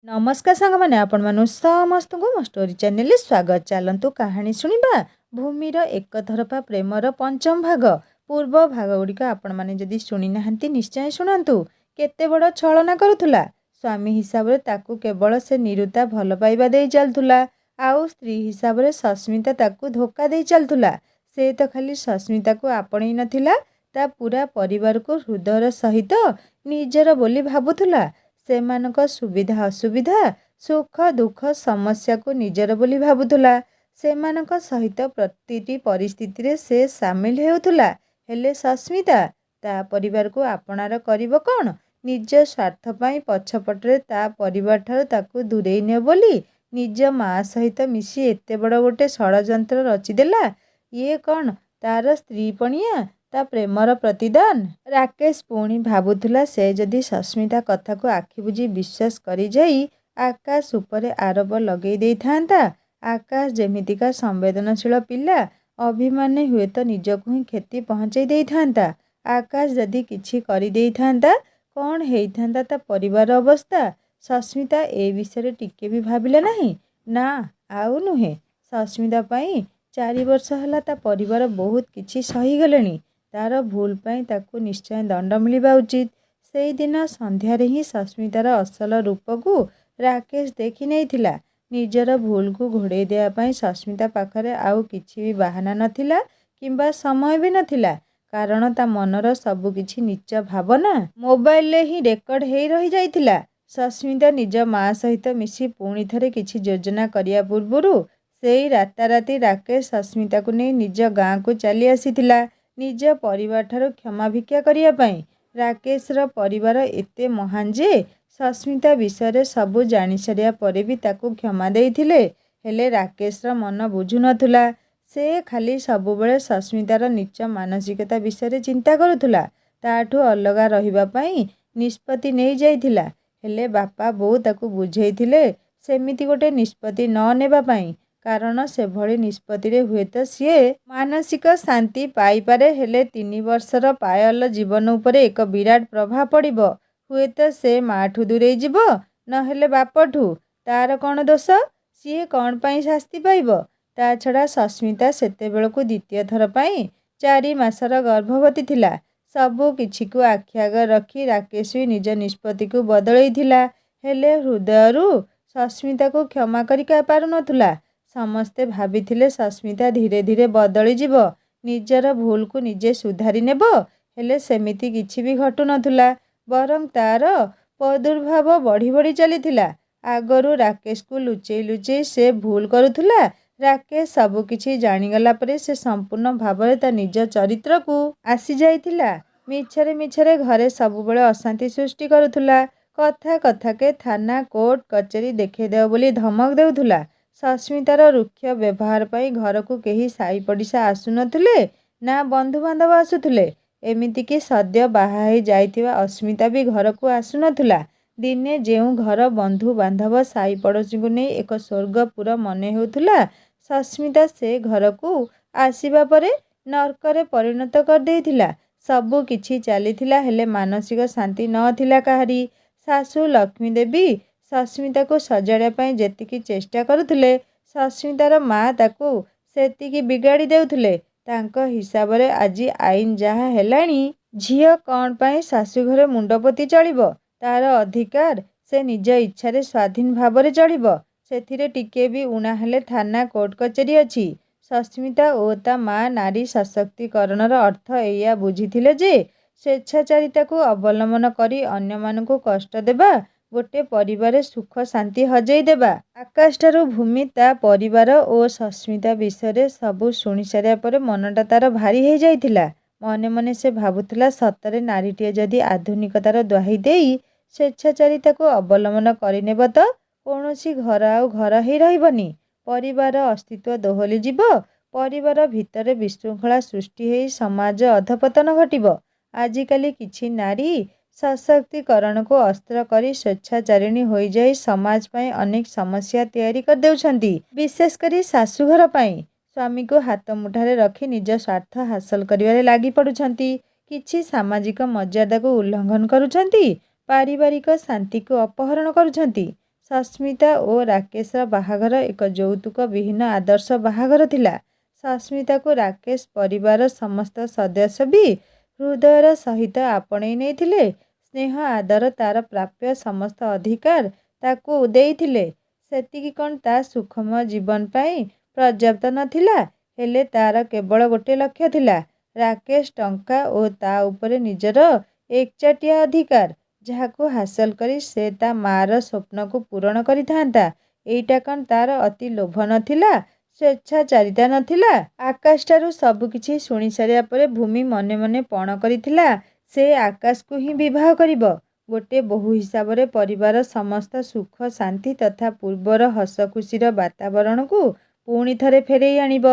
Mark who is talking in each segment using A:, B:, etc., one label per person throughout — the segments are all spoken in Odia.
A: नमस्कार सांग मैंने आपण मानु समस्त को मो स्टोरी चैनल स्वागत। चलतु कहानी शुणा भूमिर एक तरफा प्रेमर पंचम भाग। पूर्व भाग गुड़िक आपण मैंने जदि शुणी ना निश्चय शुणु। केते बड़ छलना करुला स्वामी हिसाब से ताकू केवल से निरुता भल पाइबा दे चलुला। आउ स्त्री हिसाब से सस्मिता ताकू धोखा दे चलुला। से तो खाली सस्मिता को आपणई नथिला, ता पूरा परिवार को हृदयर सहित निजर बोली भाबुला। सेमानक सुविधा असुविधा सुख दुख समस्या को निजर बोली भाबुला। सेमानक सहित प्रतिटी परिस्थिति रे से सामिल हेउथुला। हेले सस्मिता ता परिवार को आपणार करिवो कोन? निज स्वार्थ पई पछपटरे ता परिवार ठारू ताकू दूरेई ने बोली निज माँ सहित मिसी एते बड़ गोटे षड़यंत्र रचिदेला। ये कौन तार स्त्री पणिया ता प्रेमर प्रतिदान। राकेश पुणी भाबुला से जदि सस्मिता कथा को आखि बुझी विश्वास करी जाई आकाश उपरे आरोप लगे दे थांता। आकाश जेमितिका संवेदनशील पिला अभिमाने हुए तो निजको ही क्षति पहुँचाई दे थांता। आकाश जदि किछि करी दे थांता कौन हेइथांता ता परिवार अवस्था। सस्मिता ए विषय टिके भी भाबिले नहीं ना आउ नुहे। सस्मिता पई 4 वर्ष हला ता परिवार बहुत किछि सही गलेनी। तार भूल पाई ताकू निश्चय दंड मिलवा उचित। से दिन संध्यारे ही सस्मितार असल रूप को राकेश देखी नहीं थिला। निजर भूल को घोड़े देवाई सस्मिता पाखरे आउ किछि भी बाहाना नथिला किंबा समय भी नथिला। कारण ता मनर सबुकिछि नीच भावना मोबाइल ले ही रेकर्ड हेई रही जाइथिला। सस्मिता निज माँ सहित मिसी पुणी थरे किछि योजना करिया पूर्वरु सेई राताराती राकेश सस्मिता को नहीं निज गाँ को चली आसीथिला निज परिवार ठारो क्षमा भिक्षा करिया पई। राकेशर परिवार एते महान जे सस्मिता विषय सबू जानी सारिया परे भी ताकू क्षमा देइथिले। हेले राकेशर मन बुझु नथुला। से खाली सबुबेले सस्मितार नीच मानसिकता विषय चिंता करुथुला। ताठू अलगा रहिबा पई निष्पत्ति नहीं जाइथिला। हेले बापा बो ताकू बुझेइथिले सेमिति गोटे निष्पत्ति न नेबा पई। कारण से भली निष्पत्ति रे हुए तो सी मानसिक शांति पाई पारे। हेले 3 वर्षर पायल जीवन उपरे एक विराट प्रभाव पड़िबो। हुए तो से माठू दूरे जीवो न हेले बापठू। तार कौन दोष? सी कौन पाई शास्ति पाइबो? ता छड़ा सस्मिता सेते बेलकु द्वितीय थर पाई 4 मासर गर्भवती थिला। सबु किछि को आखि आगे रखी राकेश भी निज निष्पत्ति को बदलई थिला। हेले हृदयरू सस्मिता को क्षमा करिका पारु नथुला। समस्ते भाविथिले सस्मिता धीरे धीरे बदली जीवो, निजर भूल को निजे सुधारी नेबो। हेले सेमिति किछि भी घटु नथुला। बरं तार प्रादुर्भाव बढ़ी बढ़ी चलीथिला। आगरू राकेश को लुचेई लुचेई से भूल करुथुला। राकेश सबु किछि जानिगला परे से संपूर्ण भाव ता निज चरित्र को आसी जाइथिला। मिछरे मिछरे घरे सबुबेले अशांति सृष्टि करुथुला। कथा कथा के थाना कोर्ट कचेरी देखे देव बोली धमक देउथुला। सस्मितार रुक्ष व्यवहार पाई घर को केही साई पड़िशा आसुनथुले ना बंधु बांधव आसुथुले। एमिति कि सद्य बाहा ही जाइथिबा अस्मिता भी घर को आसुनथुला। दिने जेउ घर बंधु बांधव साई पड़ोशी को नहीं एक स्वर्गपुर मने हेउथुला, सस्मिता से घर को आसीबा परे नरकरे परिणत कर देइथिला। सबु किछि चलीथिला हेले मानसिक शांति न थिला काहारी। सासू लक्ष्मी देवी सस्मिता को सजाड़ा पाई जेतिकी चेष्टा करुथुले सस्मितार माँ ताकू सेतिकी बिगाड़ी देउथुले। तांको हिसाब रे आज आईन जहा हेलाणी झियो कौन पाई शाशु घरे मुंडपति चलिबो। तार अधिकार से निज इच्छा रे स्वाधीन भाव रे चलिबो। सेथिरे टिके भी उणा हेले थाना कोर्ट कचेरी अछि। सस्मिता ओ ता माँ नारी सशक्तिकरणर अर्थ एया बुझिथिले जे स्वेच्छाचारिता को अवलंबन करी अन्य मानकु कष्ट देबा गोटे परिवार सुख शांति हजई देबा। आकाश ठारू भूमि ता परिवार ओ सस्मिता विषय सबू शुणी सारिया परे मनटा तार भारी हो जाइथिला। मने मने से भाबुथिला सतरे नारीटिए जदि आधुनिकतार दुहाई देई स्वेच्छाचारिता को अवलंबन करिनेब तो कौनसी घर आउ घर ही रहिबनी। परिवार अस्तित्व दोहली जीव। परिवार भितर विशृंखला सृष्टि होई समाज अधपतन घटिबो। आजिकाली किछि नारी सशक्तिकरण को अस्त्र करी स्वेच्छाचारिणी हो जाई समाज पाई अनेक समस्या तैयारी कर देउछंती। विशेष करी शाशुघर पाई स्वामी को हाथ मुठारे रखी निज स्वार्थ हासिल करिवारे लागी पड़ुछंती। किछि सामाजिक मर्यादा को उल्लंघन करुछंती। पारिवारिक शांति को अपहरण करुछंती। ସସ୍ମିତା ଓ ରାକେଶର ବାହାଘର ଏକ ଯୌତୁକ ବିହୀନ ଆଦର୍ଶ ବାହାଘର ଥିଲା। ସସ୍ମିତାକୁ ରାକେଶ ପରିବାରର ସମସ୍ତ ସଦସ୍ୟ ବି ହୃଦୟର ସହିତ ଆପଣେଇ ନେଇଥିଲେ। ସ୍ନେହ ଆଦର ତା'ର ପ୍ରାପ୍ୟ ସମସ୍ତ ଅଧିକାର ତାକୁ ଦେଇଥିଲେ। ସେତିକି କ'ଣ ତା ସୁଖମୟ ଜୀବନ ପାଇଁ ପର୍ଯ୍ୟାପ୍ତ ନଥିଲା? ହେଲେ ତା'ର କେବଳ ଗୋଟିଏ ଲକ୍ଷ୍ୟ ଥିଲା, ରାକେଶ ଟଙ୍କା ଓ ତା ଉପରେ ନିଜର ଏକଚାଟିଆ ଅଧିକାର, ଯାହାକୁ ହାସଲ କରି ସେ ତା ମା'ର ସ୍ୱପ୍ନକୁ ପୂରଣ କରିଥାନ୍ତା। ଏଇଟା କ'ଣ ତା'ର ଅତି ଲୋଭ ନଥିଲା, ସ୍ୱେଚ୍ଛାଚାରିତା ନଥିଲା? ଆକାଶଠାରୁ ସବୁକିଛି ଶୁଣିସାରିବା ପରେ ଭୂମି ମନେ ମନେ ପଣ କରିଥିଲା ସେ ଆକାଶକୁ ହିଁ ବିବାହ କରିବ। ଗୋଟିଏ ବୋହୂ ହିସାବରେ ପରିବାରର ସମସ୍ତ ସୁଖ ଶାନ୍ତି ତଥା ପୂର୍ବର ହସଖୁସିର ବାତାବରଣକୁ ପୁଣି ଥରେ ଫେରେଇ ଆଣିବ।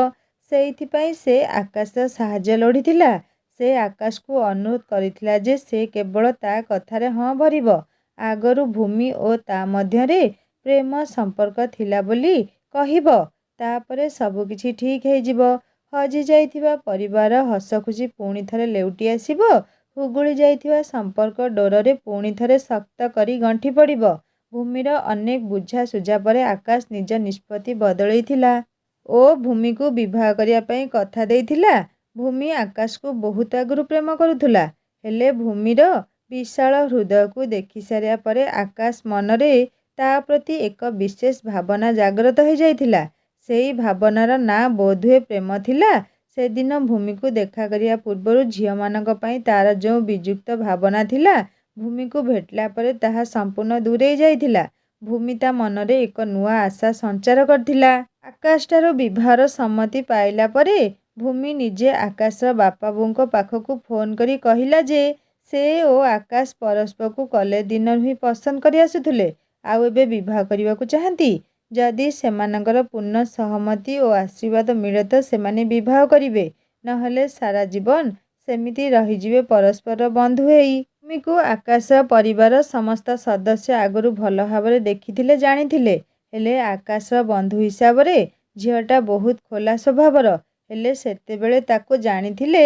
A: ସେଇଥିପାଇଁ ସେ ଆକାଶର ସାହାଯ୍ୟ ଲୋଡ଼ିଥିଲା। ସେ ଆକାଶକୁ ଅନୁରୋଧ କରିଥିଲା ଯେ ସେ କେବଳ ତା କଥାରେ ହଁ ଭରିବ। ଆଗରୁ ଭୂମି ଓ ତା ମଧ୍ୟରେ ପ୍ରେମ ସମ୍ପର୍କ ଥିଲା ବୋଲି କହିବ। ତା'ପରେ ସବୁକିଛି ଠିକ୍ ହେଇଯିବ। ହଜି ଯାଇଥିବା ପରିବାରର ହସଖୁସି ପୁଣି ଥରେ ଲେଉଟି ଆସିବ। ହୁଗୁଳି ଯାଇଥିବା ସମ୍ପର୍କ ଡୋରରେ ପୁଣି ଥରେ ଶକ୍ତ କରି ଗଣ୍ଠି ପଡ଼ିବ। ଭୂମିର ଅନେକ ବୁଝାସୁଝା ପରେ ଆକାଶ ନିଜ ନିଷ୍ପତ୍ତି ବଦଳେଇଥିଲା ଓ ଭୂମିକୁ ବିବାହ କରିବା ପାଇଁ କଥା ଦେଇଥିଲା। ଭୂମି ଆକାଶକୁ ବହୁତ ଆଗରୁ ପ୍ରେମ କରୁଥିଲା। ହେଲେ ଭୂମିର ବିଶାଳ ହୃଦୟକୁ ଦେଖିସାରିବା ପରେ ଆକାଶ ମନରେ ତା ପ୍ରତି ଏକ ବିଶେଷ ଭାବନା ଜାଗ୍ରତ ହୋଇଯାଇଥିଲା। ସେଇ ଭାବନାର ନାଁ ବୋଧହୁଏ ପ୍ରେମ ଥିଲା। ସେଦିନ ଭୂମିକୁ ଦେଖା କରିବା ପୂର୍ବରୁ ଝିଅମାନଙ୍କ ପାଇଁ ତା'ର ଯେଉଁ ବିଯୁକ୍ତ ଭାବନା ଥିଲା, ଭୂମିକୁ ଭେଟିଲା ପରେ ତାହା ସମ୍ପୂର୍ଣ୍ଣ ଦୂରେଇ ଯାଇଥିଲା। ଭୂମି ତା ମନରେ ଏକ ନୂଆ ଆଶା ସଞ୍ଚାର କରିଥିଲା। ଆକାଶଠାରୁ ବିବାହର ସମ୍ମତି ପାଇଲା ପରେ ଭୂମି ନିଜେ ଆକାଶର ବାପା ବୋଉଙ୍କ ପାଖକୁ ଫୋନ୍ କରି କହିଲା ଯେ ସେ ଓ ଆକାଶ ପରସ୍ପରକୁ କଲେଜ ଦିନରୁ ହିଁ ପସନ୍ଦ କରି ଆସୁଥିଲେ, ଆଉ ଏବେ ବିବାହ କରିବାକୁ ଚାହାନ୍ତି। ଯଦି ସେମାନଙ୍କର ପୂର୍ଣ୍ଣ ସହମତି ଓ ଆଶୀର୍ବାଦ ମିଳେ ତ ସେମାନେ ବିବାହ କରିବେ, ନହେଲେ ସାରା ଜୀବନ ସେମିତି ରହିଯିବେ ପରସ୍ପରର ବନ୍ଧୁ ହେଇ। ଭୂମିକୁ ଆକାଶର ପରିବାରର ସମସ୍ତ ସଦସ୍ୟ ଆଗରୁ ଭଲ ଭାବରେ ଦେଖିଥିଲେ, ଜାଣିଥିଲେ। ହେଲେ ଆକାଶର ବନ୍ଧୁ ହିସାବରେ ଝିଅଟା ବହୁତ ଖୋଲା ସ୍ୱଭାବର। ହେଲେ ସେତେବେଳେ ତାକୁ ଜାଣିଥିଲେ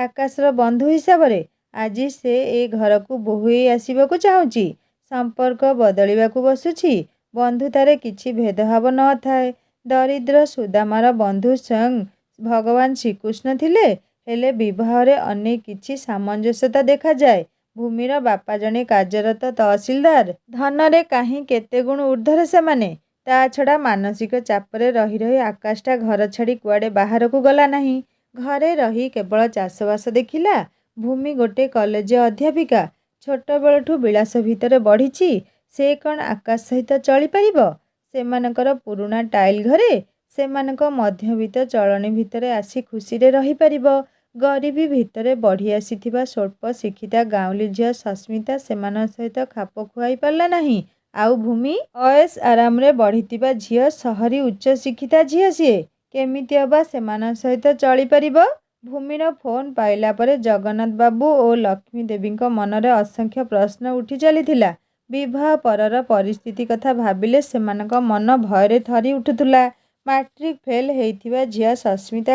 A: ଆକାଶର ବନ୍ଧୁ ହିସାବରେ। ଆଜି ସେ ଏ ଘରକୁ ବୋହୂ ହେଇ ଆସିବାକୁ ଚାହୁଁଛି। ସମ୍ପର୍କ ବଦଳିବାକୁ ବସୁଛି। ବନ୍ଧୁତାରେ କିଛି ଭେଦଭାବ ନଥାଏ। ଦରିଦ୍ର ସୁଦାମାର ବନ୍ଧୁ ସ୍ୱୟଂ ଭଗବାନ ଶ୍ରୀକୃଷ୍ଣ ଥିଲେ। ହେଲେ ବିବାହରେ ଅନେକ କିଛି ସାମଞ୍ଜସ୍ୟତା ଦେଖାଯାଏ। ଭୂମିର ବାପା ଜଣେ କାର୍ଯ୍ୟରତ ତହସିଲଦାର। ଧନରେ କାହିଁ କେତେ ଗୁଣ ଊର୍ଦ୍ଧ୍ୱରେ ସେମାନେ। ତା ଛଡ଼ା ମାନସିକ ଚାପରେ ରହି ରହି ଆକାଶଟା ଘର ଛାଡ଼ି କୁଆଡ଼େ ବାହାରକୁ ଗଲା ନାହିଁ। ଘରେ ରହି କେବଳ ଚାଷବାସ ଦେଖିଲା। ଭୂମି ଗୋଟେ କଲେଜ ଅଧ୍ୟାପିକା। ଛୋଟବେଳଠୁ ବିଳାସ ଭିତରେ ବଢ଼ିଛି। ସେ କ'ଣ ଆକାଶ ସହିତ ଚଳିପାରିବ? ସେମାନଙ୍କର ପୁରୁଣା ଟାଇଲ ଘରେ ସେମାନଙ୍କ ମଧ୍ୟବିତ୍ତ ଚଳଣି ଭିତରେ ଆସି ଖୁସିରେ ରହିପାରିବ? ଗରିବୀ ଭିତରେ ବଢ଼ି ଆସିଥିବା ସ୍ୱଳ୍ପ ଶିକ୍ଷିତା ଗାଉଁଲି ଝିଅ ସସ୍ମିତା ସେମାନଙ୍କ ସହିତ ଖାପ ଖୁଆଇ ପାରିଲା ନାହିଁ। ଆଉ ଭୂମି ଅଏସ୍ ଆରାମରେ ବଢ଼ିଥିବା ଝିଅ, ସହରୀ ଉଚ୍ଚ ଶିକ୍ଷିତା ଝିଅ, ସିଏ କେମିତି ଅବା ସେମାନଙ୍କ ସହିତ ଚଳିପାରିବ? ଭୂମିର ଫୋନ୍ ପାଇଲା ପରେ ଜଗନ୍ନାଥ ବାବୁ ଓ ଲକ୍ଷ୍ମୀ ଦେବୀଙ୍କ ମନରେ ଅସଂଖ୍ୟ ପ୍ରଶ୍ନ ଉଠି ଚାଲିଥିଲା। ବିବାହ ପରର ପରିସ୍ଥିତି କଥା ଭାବିଲେ ସେମାନଙ୍କ ମନ ଭୟରେ ଥରି ଉଠୁଥିଲା। ମାଟ୍ରିକ୍ ଫେଲ୍ ହେଇଥିବା ଝିଅ ସସ୍ମିତା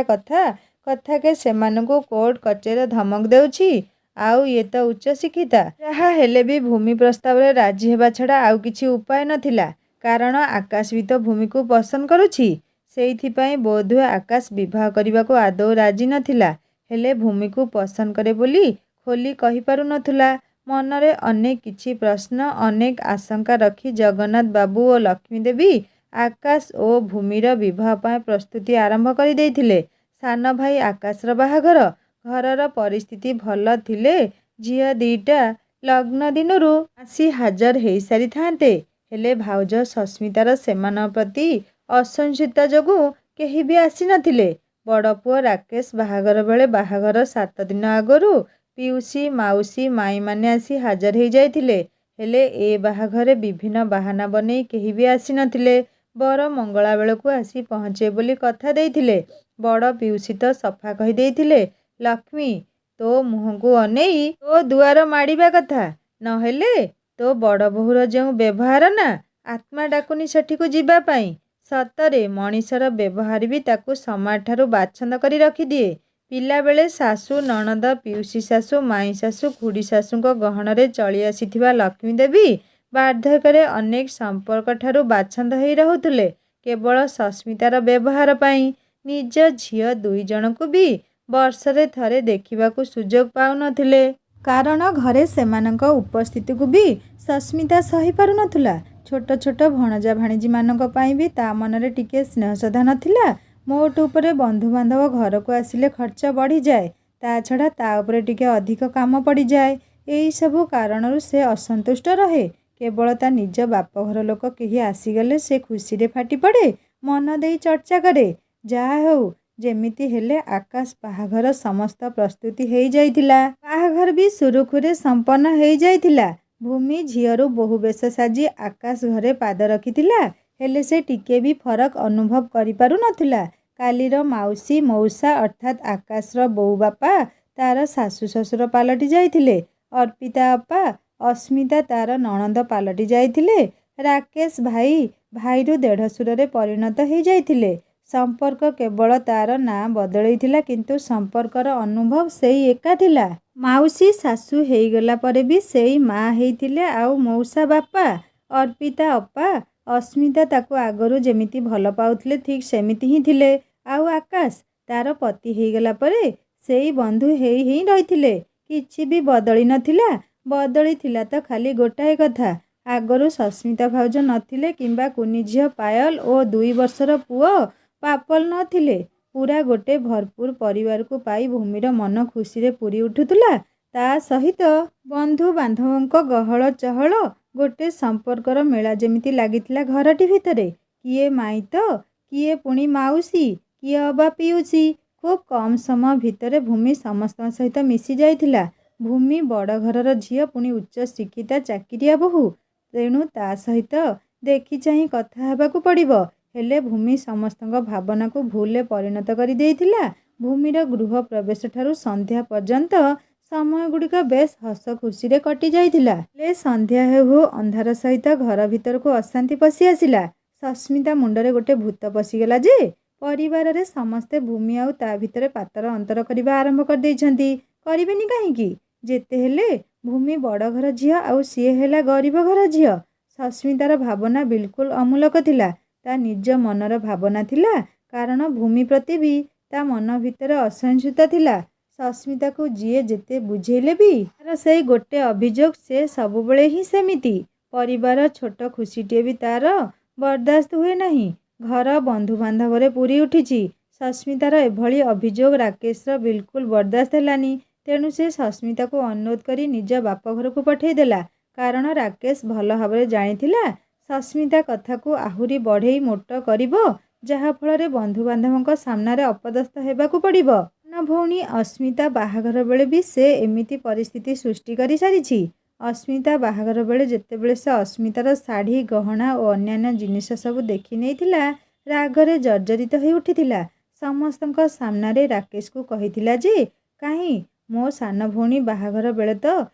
A: କଥାକେ ସେମାନଙ୍କୁ କୋର୍ଟ କଚେରୀର ଧମକ ଦେଉଛି। ଆଉ ଇଏ ତ ଉଚ୍ଚ ଶିକ୍ଷିତା। ଯାହା ହେଲେ ବି ଭୂମି ପ୍ରସ୍ତାବରେ ରାଜି ହେବା ଛଡ଼ା ଆଉ କିଛି ଉପାୟ ନଥିଲା। କାରଣ ଆକାଶ ବି ତ ଭୂମିକୁ ପସନ୍ଦ କରୁଛି। ସେଇଥିପାଇଁ ବୋଧହୁଏ ଆକାଶ ବିବାହ କରିବାକୁ ଆଦୌ ରାଜି ନଥିଲା। ହେଲେ ଭୂମିକୁ ପସନ୍ଦ କରେ ବୋଲି ଖୋଲି କହିପାରୁ ନଥିଲା। ମନରେ ଅନେକ କିଛି ପ୍ରଶ୍ନ, ଅନେକ ଆଶଙ୍କା ରଖି ଜଗନ୍ନାଥ ବାବୁ ଓ ଲକ୍ଷ୍ମୀ ଦେବୀ ଆକାଶ ଓ ଭୂମିର ବିବାହ ପାଇଁ ପ୍ରସ୍ତୁତି ଆରମ୍ଭ କରିଦେଇଥିଲେ। ସାନ ଭାଇ ଆକାଶର ବାହାଘର। ଘରର ପରିସ୍ଥିତି ଭଲ ଥିଲେ ଝିଅ ଦି'ଟା ଲଗ୍ନ ଦିନରୁ ଆସି ହାଜର ହେଇସାରିଥାନ୍ତେ। ହେଲେ ଭାଉଜ ସସ୍ମିତାର ସେମାନଙ୍କ ପ୍ରତି ଅସହିଷ୍ଣୁତା ଯୋଗୁଁ କେହି ବି ଆସି ନଥିଲେ। ବଡ଼ ପୁଅ ରାକେଶ ବାହାଘର ବେଳେ ବାହାଘର 7 ଦିନ ଆଗରୁ ପିଉସୀ, ମାଉସୀ, ମାଇଁମାନେ ଆସି ହାଜର ହେଇଯାଇଥିଲେ। ହେଲେ ଏ ବାହାଘରରେ ବିଭିନ୍ନ ବାହାନା ବନେଇ କେହି ବି ଆସି ନଥିଲେ। ବର ମଙ୍ଗଳା ବେଳକୁ ଆସି ପହଞ୍ଚିବେ ବୋଲି କଥା ଦେଇଥିଲେ। ବଡ଼ ପିଉସୀ ତ ସଫା କହି ଦେଇଥିଲେ, ଲକ୍ଷ୍ମୀ, ତୋ ମୁହଁକୁ ଅନେଇ ତୋ ଦୁଆର ମାଡ଼ିବା କଥା। ନହେଲେ ତୋ ବଡ଼ ବୋହୂର ଯେଉଁ ବ୍ୟବହାର ନା, ଆତ୍ମା ଡାକୁନି ସେଠିକୁ ଯିବା ପାଇଁ। ସତରେ ମଣିଷର ବ୍ୟବହାର ବି ତାକୁ ସମାଜଠାରୁ ବାଛନ୍ଦ କରି ରଖିଦିଏ। ପିଲାବେଳେ ଶାଶୁ, ନଣନ୍ଦ, ପିଉସୀ ଶାଶୁ, ମାଇଁ ଶାଶୁ, ଖୁଡ଼ୀ ଶାଶୁଙ୍କ ଗହଣରେ ଚଳି ଆସିଥିବା ଲକ୍ଷ୍ମୀ ଦେବୀ ବାର୍ଦ୍ଧକ୍ୟରେ ଅନେକ ସମ୍ପର୍କଠାରୁ ବାଛନ୍ଦ ହୋଇ ରହୁଥିଲେ କେବଳ ସସ୍ମିତାର ବ୍ୟବହାର ପାଇଁ। ନିଜ ଝିଅ 2 ଜଣଙ୍କୁ ବି ବର୍ଷରେ ଥରେ ଦେଖିବାକୁ ସୁଯୋଗ ପାଉନଥିଲେ। କାରଣ ଘରେ ସେମାନଙ୍କ ଉପସ୍ଥିତିକୁ ବି ସସ୍ମିତା ସହିପାରୁନଥିଲା। ଛୋଟ ଛୋଟ ଭଣଜା ଭାଣିଜୀମାନଙ୍କ ପାଇଁ ବି ତା ମନରେ ଟିକିଏ ସ୍ନେହ ଶ୍ରଦ୍ଧା ନଥିଲା। ମୋଟ ଉପରେ ବନ୍ଧୁବାନ୍ଧବ ଘରକୁ ଆସିଲେ ଖର୍ଚ୍ଚ ବଢ଼ିଯାଏ। ତା ଛଡ଼ା ତା ଉପରେ ଟିକେ ଅଧିକ କାମ ପଡ଼ିଯାଏ। ଏହିସବୁ କାରଣରୁ ସେ ଅସନ୍ତୁଷ୍ଟ ରହେ। କେବଳ ତା ନିଜ ବାପଘର ଲୋକ କେହି ଆସିଗଲେ ସେ ଖୁସିରେ ଫାଟି ପଡ଼େ, ମନ ଦେଇ ଚର୍ଚ୍ଚା କରେ। ଯାହା ହେଉ ଯେମିତି ହେଲେ ଆକାଶ ବାହାଘର ସମସ୍ତ ପ୍ରସ୍ତୁତି ହେଇଯାଇଥିଲା। ବାହାଘର ବି ସୁରୁଖୁରୁରେ ସମ୍ପନ୍ନ ହେଇଯାଇଥିଲା। ଭୂମି ଝିଅରୁ ବୋହୂ ବେଶ ସାଜି ଆକାଶ ଘରେ ପାଦ ରଖିଥିଲା। ହେଲେ ସେ ଟିକେ ବି ଫରକ ଅନୁଭବ କରିପାରୁନଥିଲା। କାଲିର ମାଉସୀ ମଉସା ଅର୍ଥାତ୍ ଆକାଶର ବୋଉ ବାପା ତାର ଶାଶୁ ଶ୍ୱଶୁର ପାଲଟି ଯାଇଥିଲେ। ଅର୍ପିତା ଅପା ଅସ୍ମିତା ତାର ନଣନ୍ଦ ପାଲଟି ଯାଇଥିଲେ। ରାକେଶ ଭାଇ ଭାଇରୁ ଦେଢ଼ଶୁରରେ ପରିଣତ ହେଇଯାଇଥିଲେ। ସମ୍ପର୍କ କେବଳ ତାର ନାଁ ବଦଳେଇଥିଲା କିନ୍ତୁ ସମ୍ପର୍କର ଅନୁଭବ ସେଇ ଏକା ଥିଲା। ମାଉସୀ ଶାଶୁ ହେଇଗଲା ପରେ ବି ସେଇ ମା ହେଇଥିଲେ ଆଉ ମଉସା ବାପା। ଅର୍ପିତା ଅପା ଅସ୍ମିତା ତାକୁ ଆଗରୁ ଯେମିତି ଭଲ ପାଉଥିଲେ ଠିକ୍ ସେମିତି ହିଁ ଥିଲେ। ଆଉ ଆକାଶ ତାର ପତି ହେଇଗଲା ପରେ ସେଇ ବନ୍ଧୁ ହେଇ ହିଁ ରହିଥିଲେ। କିଛି ବି ବଦଳି ନଥିଲା। ବଦଳିଥିଲା ତ ଖାଲି ଗୋଟାଏ କଥା, ଆଗରୁ ସସ୍ମିତା ଭାଉଜ ନଥିଲେ କିମ୍ବା କୁନି ଝିଅ ପାୟଲ ଓ 2 ବର୍ଷର ପୁଅ ପାପଲ ନଥିଲେ। ପୁରା ଗୋଟେ ଭରପୁର ପରିବାରକୁ ପାଇ ଭୂମିର ମନ ଖୁସିରେ ପୂରି ଉଠୁଥିଲା। ତା ସହିତ ବନ୍ଧୁବାନ୍ଧବଙ୍କ ଗହଳ ଚହଳ, ଗୋଟେ ସମ୍ପର୍କର ମେଳା ଯେମିତି ଲାଗିଥିଲା ଘରଟି ଭିତରେ। କିଏ ମାଇଁତ, କିଏ ପୁଣି ମାଉସୀ, କିଏ ଅବା ପିଉସୀ। ଖୁବ୍ କମ୍ ସମୟ ଭିତରେ ଭୂମି ସମସ୍ତଙ୍କ ସହିତ ମିଶି ଯାଇଥିଲା। ଭୂମି ବଡ଼ ଘରର ଝିଅ, ପୁଣି ଉଚ୍ଚ ଶିକ୍ଷିତା ଚାକିରିଆ ବୋହୂ। ତେଣୁ ତା ସହିତ ଦେଖି ଚାହିଁ କଥା ହେବାକୁ ପଡ଼ିବ। ହେଲେ ଭୂମି ସମସ୍ତଙ୍କ ଭାବନାକୁ ଭୁଲରେ ପରିଣତ କରି ଦେଇଥିଲା। ଭୂମିର ଗୃହ ପ୍ରବେଶଠାରୁ ସନ୍ଧ୍ୟା ପର୍ଯ୍ୟନ୍ତ ସମୟଗୁଡ଼ିକ ବେଶ୍ ହସ ଖୁସିରେ କଟି ଯାଇଥିଲା। ହେଲେ ସନ୍ଧ୍ୟା ହେଉ ହେଉ ଅନ୍ଧାର ସହିତ ଘର ଭିତରକୁ ଅଶାନ୍ତି ପଶି ଆସିଲା। ସସ୍ମିତା ମୁଣ୍ଡରେ ଗୋଟେ ଭୂତ ପଶିଗଲା ଯେ ପରିବାରରେ ସମସ୍ତେ ଭୂମି ଆଉ ତା ଭିତରେ ପାତର ଅନ୍ତର କରିବା ଆରମ୍ଭ କରିଦେଇଛନ୍ତି। କରିବେନି କାହିଁକି? ଯେତେ ହେଲେ ଭୂମି ବଡ଼ ଘର ଝିଅ ଆଉ ସିଏ ହେଲା ଗରିବ ଘର ଝିଅ। ସସ୍ମିତାର ଭାବନା ବିଲକୁଲ ଅମୂଳକ ଥିଲା। ତା ନିଜ ମନର ଭାବନା ଥିଲା। କାରଣ ଭୂମି ପ୍ରତି ବି ତା ମନ ଭିତରେ ଅସହିଷ୍ଣୁତା ଥିଲା। ସସ୍ମିତାକୁ ଯିଏ ଯେତେ ବୁଝେଇଲେ ବି ତାର ସେଇ ଗୋଟେ ଅଭିଯୋଗ, ସେ ସବୁବେଳେ ହିଁ ସେମିତି। ପରିବାର ଛୋଟ ଖୁସିଟିଏ ବି ତାର ବରଦାସ୍ତ ହୁଏ ନାହିଁ। ଘର ବନ୍ଧୁବାନ୍ଧବରେ ପୂରି ଉଠିଛି। ସସ୍ମିତାର ଏଭଳି ଅଭିଯୋଗ ରାକେଶର ବିଲକୁଲ ବରଦାସ୍ତ ହେଲାନି। ତେଣୁ ସେ ସସ୍ମିତାକୁ ଅନୁରୋଧ କରି ନିଜ ବାପଘରକୁ ପଠେଇଦେଲା। କାରଣ ରାକେଶ ଭଲ ଭାବରେ ଜାଣିଥିଲା ସସ୍ମିତା କଥାକୁ ଆହୁରି ବଢ଼େଇ ମୋଟ କରିବ, ଯାହାଫଳରେ ବନ୍ଧୁବାନ୍ଧବଙ୍କ ସାମ୍ନାରେ ଅପଦସ୍ଥ ହେବାକୁ ପଡ଼ିବ। ସାନ ଭଉଣୀ ଅସ୍ମିତା ବାହାଘର ବେଳେ ବି ସେ ଏମିତି ପରିସ୍ଥିତି ସୃଷ୍ଟି କରି ସାରିଛି। ଅସ୍ମିତା ବାହାଘର ବେଳେ ଯେତେବେଳେ ସେ ଅସ୍ମିତାର ଶାଢ଼ୀ, ଗହଣା ଓ ଅନ୍ୟାନ୍ୟ ଜିନିଷ ସବୁ ଦେଖି ନେଇଥିଲା, ରାଗରେ ଜର୍ଜରିତ ହୋଇ ଉଠିଥିଲା। ସମସ୍ତଙ୍କ ସାମ୍ନାରେ ରାକେଶକୁ କହିଥିଲା ଯେ କାହିଁ ମୋ ସାନ ଭଉଣୀ ବାହାଘର ବେଳେ ତ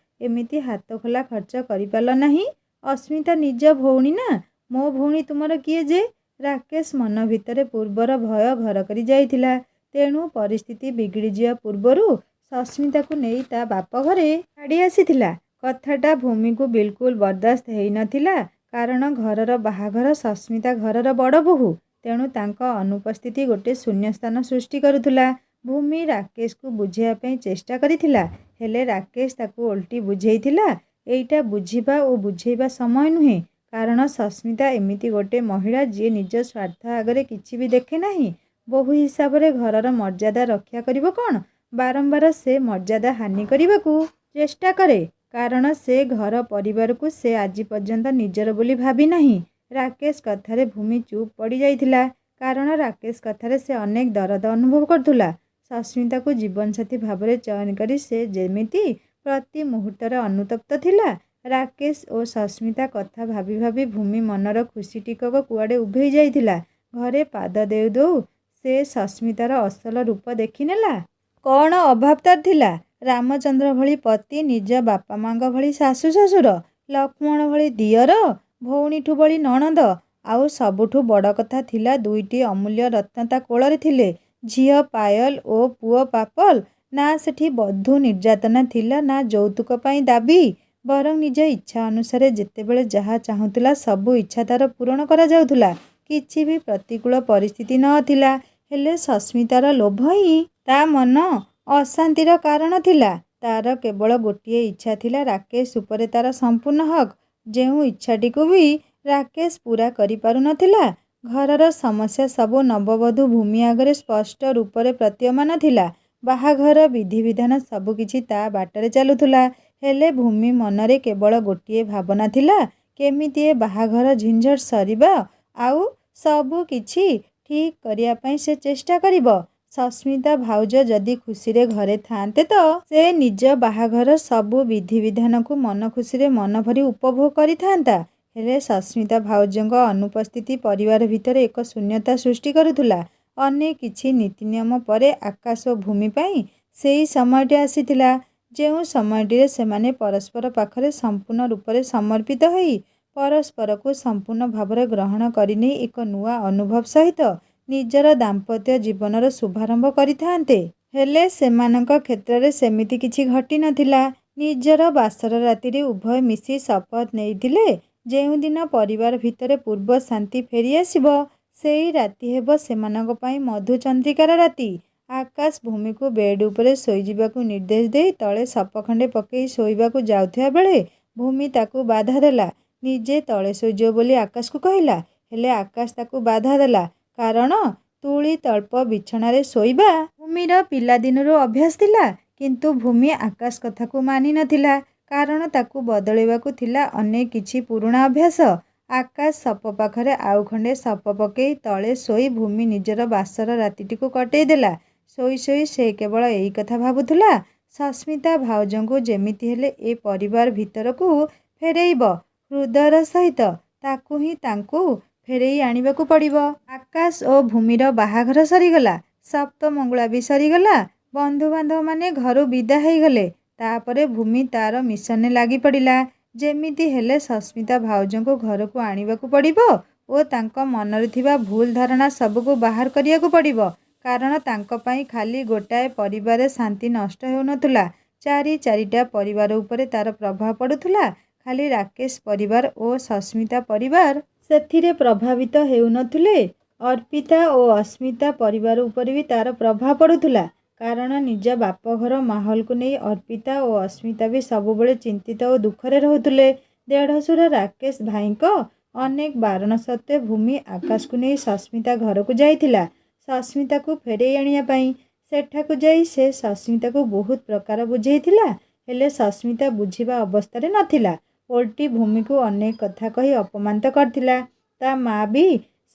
A: ଏମିତି ହାତ ଖୋଲା ଖର୍ଚ୍ଚ କରିପାରିଲ ନାହିଁ। ଅସ୍ମିତା ନିଜ ଭଉଣୀ ନା, ମୋ ଭଉଣୀ ତୁମର କିଏ ଯେ? ରାକେଶ ମନ ଭିତରେ ପୂର୍ବର ଭୟ ଘର କରି ଯାଇଥିଲା। ତେଣୁ ପରିସ୍ଥିତି ବିଗିଡ଼ିଯିବା ପୂର୍ବରୁ ସସ୍ମିତାକୁ ନେଇ ତା ବାପ ଘରେ ଛାଡ଼ି ଆସିଥିଲା। କଥାଟା ଭୂମିକୁ ବିଲକୁଲ ବରଦାସ୍ତ ହେଇନଥିଲା। କାରଣ ଘରର ବାହାଘର, ସସ୍ମିତା ଘରର ବଡ଼ ବୋହୂ। ତେଣୁ ତାଙ୍କ ଅନୁପସ୍ଥିତି ଗୋଟେ ଶୂନ୍ୟସ୍ଥାନ ସୃଷ୍ଟି କରୁଥିଲା। ଭୂମି ରାକେଶକୁ ବୁଝେଇବା ପାଇଁ ଚେଷ୍ଟା କରିଥିଲା। ହେଲେ ରାକେଶ ତାକୁ ଓଲଟି ବୁଝେଇଥିଲା, ଏଇଟା ବୁଝିବା ଓ ବୁଝେଇବା ସମୟ ନୁହେଁ। କାରଣ ସସ୍ମିତା ଏମିତି ଗୋଟେ ମହିଳା ଯିଏ ନିଜ ସ୍ୱାର୍ଥ ଆଗରେ କିଛି ବି ଦେଖେ ନାହିଁ। ବୋହୂ ହିସାବରେ ଘରର ମର୍ଯ୍ୟାଦା ରକ୍ଷା କରିବ କ'ଣ? ବାରମ୍ବାର ସେ ମର୍ଯ୍ୟାଦା ହାନି କରିବାକୁ ଚେଷ୍ଟା କରେ। କାରଣ ସେ ଘର ପରିବାରକୁ ସେ ଆଜି ପର୍ଯ୍ୟନ୍ତ ନିଜର ବୋଲି ଭାବି ନାହିଁ। ରାକେଶ କଥାରେ ଭୂମି ଚୁପ୍ ପଡ଼ି ଯାଇଥିଲା। କାରଣ ରାକେଶ କଥାରେ ସେ ଅନେକ ଦରଦ ଅନୁଭବ କରୁଥିଲା। ସସ୍ମିତାକୁ ଜୀବନସାଥୀ ଭାବରେ ଚୟନ କରି ସେ ଯେମିତି ପ୍ରତି ମୁହୂର୍ତ୍ତରେ ଅନୁତପ୍ତ ଥିଲା। ରାକେଶ ଓ ସସ୍ମିତା କଥା ଭାବି ଭାବି ଭୂମି ମନର ଖୁସି ଟିକକ କୁଆଡ଼େ ଉଭେଇ ଯାଇଥିଲା। ଘରେ ପାଦ ଦେଉ ଦେଉ ସେ ସସ୍ମିତାର ଅସଲ ରୂପ ଦେଖିନେଲା। କ'ଣ ଅଭାବ ତାର ଥିଲା? ରାମଚନ୍ଦ୍ର ଭଳି ପତି, ନିଜ ବାପା ମାଙ୍କ ଭଳି ଶାଶୁ ଶ୍ୱଶୁର, ଲକ୍ଷ୍ମଣ ଭଳି ଦିଅର, ଭଉଣୀଠୁ ବଳି ନଣନ୍ଦ, ଆଉ ସବୁଠୁ ବଡ଼ କଥା ଥିଲା 2ଟି ଅମୂଲ୍ୟ ରତ୍ନ ତା କୋଳରେ ଥିଲେ, ଝିଅ ପାୟଲ ଓ ପୁଅ ପାପଲ। ନା ସେଠି ବଧୂ ନିର୍ଯାତନା ଥିଲା, ନା ଯୌତୁକ ପାଇଁ ଦାବୀ। ବରଂ ନିଜ ଇଚ୍ଛା ଅନୁସାରେ ଯେତେବେଳେ ଯାହା ଚାହୁଁଥିଲା ସବୁ ଇଚ୍ଛା ତାର ପୂରଣ କରାଯାଉଥିଲା। କିଛି ବି ପ୍ରତିକୂଳ ପରିସ୍ଥିତି ନଥିଲା। ହେଲେ ସସ୍ମିତାର ଲୋଭ ହିଁ ତା ମନ ଅଶାନ୍ତିର କାରଣ ଥିଲା। ତାର କେବଳ ଗୋଟିଏ ଇଚ୍ଛା ଥିଲା, ରାକେଶ ଉପରେ ତାର ସମ୍ପୂର୍ଣ୍ଣ ହକ୍। ଯେଉଁ ଇଚ୍ଛାଟିକୁ ବି ରାକେଶ ପୂରା କରିପାରୁନଥିଲା। ଘରର ସମସ୍ୟା ସବୁ ନବବଧୂ ଭୂମି ଆଗରେ ସ୍ପଷ୍ଟ ରୂପରେ ପ୍ରତୀୟମାନ ଥିଲା। ବାହାଘର ବିଧିବିଧାନ ସବୁକିଛି ତା ବାଟରେ ଚାଲୁଥିଲା। ହେଲେ ଭୂମି ମନରେ କେବଳ ଗୋଟିଏ ଭାବନା ଥିଲା, କେମିତି ଏ ବାହାଘର ଝିଞ୍ଝଟ ସରିବ ଆଉ ସବୁ କିଛି ଠିକ୍ କରିବା ପାଇଁ ସେ ଚେଷ୍ଟା କରିବ। ସସ୍ମିତା ଭାଉଜ ଯଦି ଖୁସିରେ ଘରେ ଥାଆନ୍ତେ ତ ସେ ନିଜ ବାହାଘର ସବୁ ବିଧିବିଧାନକୁ ମନ ଖୁସିରେ ମନ ଭରି ଉପଭୋଗ କରିଥାନ୍ତା। ହେଲେ ସସ୍ମିତା ଭାଉଜଙ୍କ ଅନୁପସ୍ଥିତି ପରିବାର ଭିତରେ ଏକ ଶୂନ୍ୟତା ସୃଷ୍ଟି କରୁଥିଲା। ଅନେକ କିଛି ନୀତିନିୟମ ପରେ ଆକାଶ ଓ ଭୂମି ପାଇଁ ସେଇ ସମୟଟି ଆସିଥିଲା, ଯେଉଁ ସମୟଟିରେ ସେମାନେ ପରସ୍ପର ପାଖରେ ସମ୍ପୂର୍ଣ୍ଣ ରୂପରେ ସମର୍ପିତ ହୋଇ ପରସ୍ପରକୁ ସମ୍ପୂର୍ଣ୍ଣ ଭାବରେ ଗ୍ରହଣ କରିନେଇ ଏକ ନୂଆ ଅନୁଭବ ସହିତ ନିଜର ଦାମ୍ପତ୍ୟ ଜୀବନର ଶୁଭାରମ୍ଭ କରିଥାନ୍ତେ। ହେଲେ ସେମାନଙ୍କ କ୍ଷେତ୍ରରେ ସେମିତି କିଛି ଘଟିନଥିଲା। ନିଜର ବାସର ରାତିରେ ଉଭୟ ମିଶି ଶପଥ ନେଇଥିଲେ, ଯେଉଁଦିନ ପରିବାର ଭିତରେ ପୂର୍ବ ଶାନ୍ତି ଫେରିଆସିବ, ସେଇ ରାତି ହେବ ସେମାନଙ୍କ ପାଇଁ ମଧୁଚନ୍ଦ୍ରିକାର ରାତି। ଆକାଶ ଭୂମିକୁ ବେଡ୍ ଉପରେ ଶୋଇଯିବାକୁ ନିର୍ଦ୍ଦେଶ ଦେଇ ତଳେ ସପଖଣ୍ଡେ ପକେଇ ଶୋଇବାକୁ ଯାଉଥିବା ବେଳେ ଭୂମି ତାକୁ ବାଧା ଦେଲା। ନିଜେ ତଳେ ଶୋଇଯିବ ବୋଲି ଆକାଶକୁ କହିଲା। ହେଲେ ଆକାଶ ତାକୁ ବାଧା ଦେଲା, କାରଣ ତୁଳି ତଳ୍ପ ବିଛଣାରେ ଶୋଇବା ଭୂମିର ପିଲାଦିନରୁ ଅଭ୍ୟାସ ଥିଲା। କିନ୍ତୁ ଭୂମି ଆକାଶ କଥାକୁ ମାନିନଥିଲା, କାରଣ ତାକୁ ବଦଳାଇବାକୁ ଥିଲା ଅନେକ କିଛି ପୁରୁଣା ଅଭ୍ୟାସ। ଆକାଶ ସପ ପାଖରେ ଆଉ ଖଣ୍ଡେ ସପ ପକେଇ ତଳେ ଶୋଇ ଭୂମି ନିଜର ବାସର ରାତିଟିକୁ କଟେଇ ଦେଲା। ଶୋଇ ଶୋଇ ସେ କେବଳ ଏଇ କଥା ଭାବୁଥିଲା, ସସ୍ମିତା ଭାଉଜଙ୍କୁ ଯେମିତି ହେଲେ ଏ ପରିବାର ଭିତରକୁ ଫେରେଇବ ହୃଦୟର ସହିତ। ତାକୁ ହିଁ ତାଙ୍କୁ ଫେରେଇ ଆଣିବାକୁ ପଡ଼ିବ। ଆକାଶ ଓ ଭୂମିର ବାହାଘର ସରିଗଲା। ସପ୍ତମଙ୍ଗୁଳା ବି ସରିଗଲା। ବନ୍ଧୁବାନ୍ଧବମାନେ ଘରୁ ବିଦା ହେଇଗଲେ। ତାପରେ ଭୂମି ତାର ମିଶନରେ ଲାଗି ପଡ଼ିଲା। ଯେମିତି ହେଲେ ସସ୍ମିତା ଭାଉଜଙ୍କୁ ଘରକୁ ଆଣିବାକୁ ପଡ଼ିବ ଓ ତାଙ୍କ ମନରେ ଥିବା ଭୁଲ ଧାରଣା ସବୁକୁ ବାହାର କରିବାକୁ ପଡ଼ିବ। କାରଣ ତାଙ୍କ ପାଇଁ ଖାଲି ଗୋଟାଏ ପରିବାରରେ ଶାନ୍ତି ନଷ୍ଟ ହେଉନଥିଲା, ଚାରିଟା ପରିବାର ଉପରେ ତାର ପ୍ରଭାବ ପଡ଼ୁଥିଲା। ଖାଲି ରାକେଶ ପରିବାର ଓ ସସ୍ମିତା ପରିବାର ସେଥିରେ ପ୍ରଭାବିତ ହେଉନଥିଲେ, ଅର୍ପିତା ଓ ଅସ୍ମିତା ପରିବାର ଉପରେ ବି ତାର ପ୍ରଭାବ ପଡ଼ୁଥିଲା। କାରଣ ନିଜ ବାପଘର ମାହୋଲକୁ ନେଇ ଅର୍ପିତା ଓ ଅସ୍ମିତା ବି ସବୁବେଳେ ଚିନ୍ତିତ ଓ ଦୁଃଖରେ ରହୁଥିଲେ। ଦେଢ଼ଶୁର ରାକେଶ ଭାଇଙ୍କ ଅନେକ ବାରଣ ସତ୍ତ୍ୱେ ଭୂମି ଆକାଶକୁ ନେଇ ସସ୍ମିତା ଘରକୁ ଯାଇଥିଲା, ସସ୍ମିତାକୁ ଫେରେଇ ଆଣିବା ପାଇଁ। ସେଠାକୁ ଯାଇ ସେ ସସ୍ମିତାକୁ ବହୁତ ପ୍ରକାର ବୁଝେଇଥିଲା, ହେଲେ ସସ୍ମିତା ବୁଝିବା ଅବସ୍ଥାରେ ନଥିଲା। ଓଲଟି ଭୂମିକୁ ଅନେକ କଥା କହି ଅପମାନିତ କରିଥିଲା। ତା ମା ବି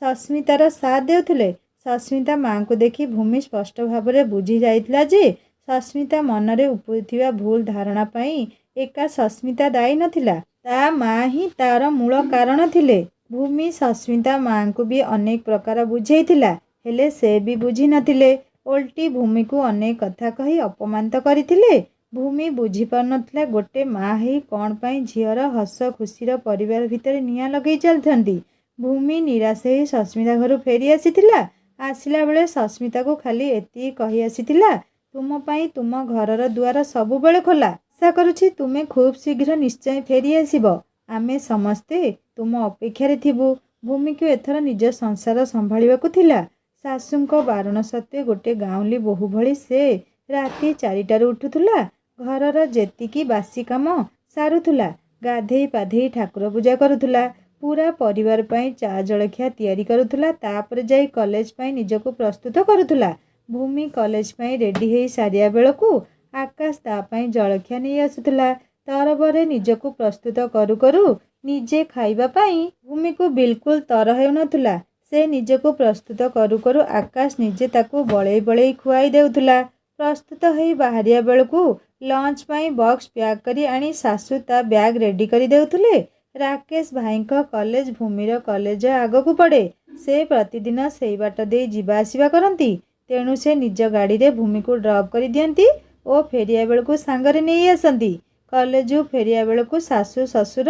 A: ସସ୍ମିତାର ସାଥ ଦେଉଥିଲେ। ସସ୍ମିତା ମାଙ୍କୁ ଦେଖି ଭୂମି ସ୍ପଷ୍ଟ ଭାବରେ ବୁଝି ଯାଇଥିଲା ଯେ ସସ୍ମିତା ମନରେ ଉପୁଜିଥିବା ଭୁଲ ଧାରଣା ପାଇଁ ଏକା ସସ୍ମିତା ଦାୟୀ ନଥିଲା, ତା ମା ହିଁ ତାର ମୂଳ କାରଣ ଥିଲେ। ଭୂମି ସସ୍ମିତା ମାଙ୍କୁ ବି ଅନେକ ପ୍ରକାର ବୁଝେଇଥିଲା, ହେଲେ ସେ ବି ବୁଝି ନଥିଲେ। ଓଲଟି ଭୂମିକୁ ଅନେକ କଥା କହି ଅପମାନିତ କରିଥିଲେ। ଭୂମି ବୁଝିପାରୁନଥିଲା ଗୋଟେ ମା ହେଇ କ'ଣ ପାଇଁ ଝିଅର ହସ ଖୁସିର ପରିବାର ଭିତରେ ନିଆଁ ଲଗେଇ ଚାଲିଛନ୍ତି। ଭୂମି ନିରାଶ ହେଇ ସସ୍ମିତା ଘରୁ ଫେରି ଆସିଥିଲା। ଆସିଲା ବେଳେ ସସ୍ମିତାକୁ ଖାଲି ଏତିକି କହି ଆସିଥିଲା, ତୁମ ପାଇଁ ତୁମ ଘରର ଦୁଆର ସବୁବେଳେ ଖୋଲା। ଆଶା କରୁଛି ତୁମେ ଖୁବ୍ ଶୀଘ୍ର ନିଶ୍ଚୟ ଫେରି ଆସିବ। ଆମେ ସମସ୍ତେ ତୁମ ଅପେକ୍ଷାରେ ଥିବୁ। ଭୂମିକୁ ଏଥର ନିଜ ସଂସାର ସମ୍ଭାଳିବାକୁ ଥିଲା। ଶାଶୁଙ୍କ ବାରଣ ସତ୍ତ୍ୱେ ଗୋଟେ ଗାଉଁଲି ବୋହୂ ଭଳି ସେ ରାତି 4ଟାରୁ ଉଠୁଥିଲା, ଘରର ଯେତିକି ବାସି କାମ ସାରୁଥିଲା, ଗାଧେଇ ପାଧେଇ ଠାକୁର ପୂଜା କରୁଥିଲା, ପୂରା ପରିବାର ପାଇଁ ଚା ଜଳଖିଆ ତିଆରି କରୁଥିଲା, ତାପରେ ଯାଇ କଲେଜ ପାଇଁ ନିଜକୁ ପ୍ରସ୍ତୁତ କରୁଥିଲା। ଭୂମି କଲେଜ ପାଇଁ ରେଡି ହେଇ ସାରିବା ବେଳକୁ ଆକାଶ ତା ପାଇଁ ଜଳଖିଆ ନେଇ ଆସୁଥିଲା। ତରବରରେ ନିଜକୁ ପ୍ରସ୍ତୁତ କରୁ କରୁ ନିଜେ ଖାଇବା ପାଇଁ ଭୂମିକୁ ବିଲକୁଲ ତର ହେଉନଥିଲା। ସେ ନିଜକୁ ପ୍ରସ୍ତୁତ କରୁ କରୁ ଆକାଶ ନିଜେ ତାକୁ ବଳେଇ ବଳେଇ ଖୁଆଇ ଦେଉଥିଲା। ପ୍ରସ୍ତୁତ ହେଇ ବାହାରିବା ବେଳକୁ ଲଞ୍ଚ ପାଇଁ ବକ୍ସ ପ୍ୟାକ୍ କରି ଆଣି ଶାଶୁ ତା ବ୍ୟାଗ୍ ରେଡି କରି ଦେଉଥିଲେ। ରାକେଶ ଭାଇଙ୍କ କଲେଜ ଭୂମିର କଲେଜ ଆଗକୁ ପଡ଼େ। ସେ ପ୍ରତିଦିନ ସେଇ ବାଟ ଦେଇ ଯିବା ଆସିବା କରନ୍ତି, ତେଣୁ ସେ ନିଜ ଗାଡ଼ିରେ ଭୂମିକୁ ଡ୍ରପ୍ କରି ଦିଅନ୍ତି ଓ ଫେରିବା ବେଳକୁ ସାଙ୍ଗରେ ନେଇ ଆସନ୍ତି। କଲେଜରୁ ଫେରିବା ବେଳକୁ ଶାଶୁ ଶ୍ୱଶୁର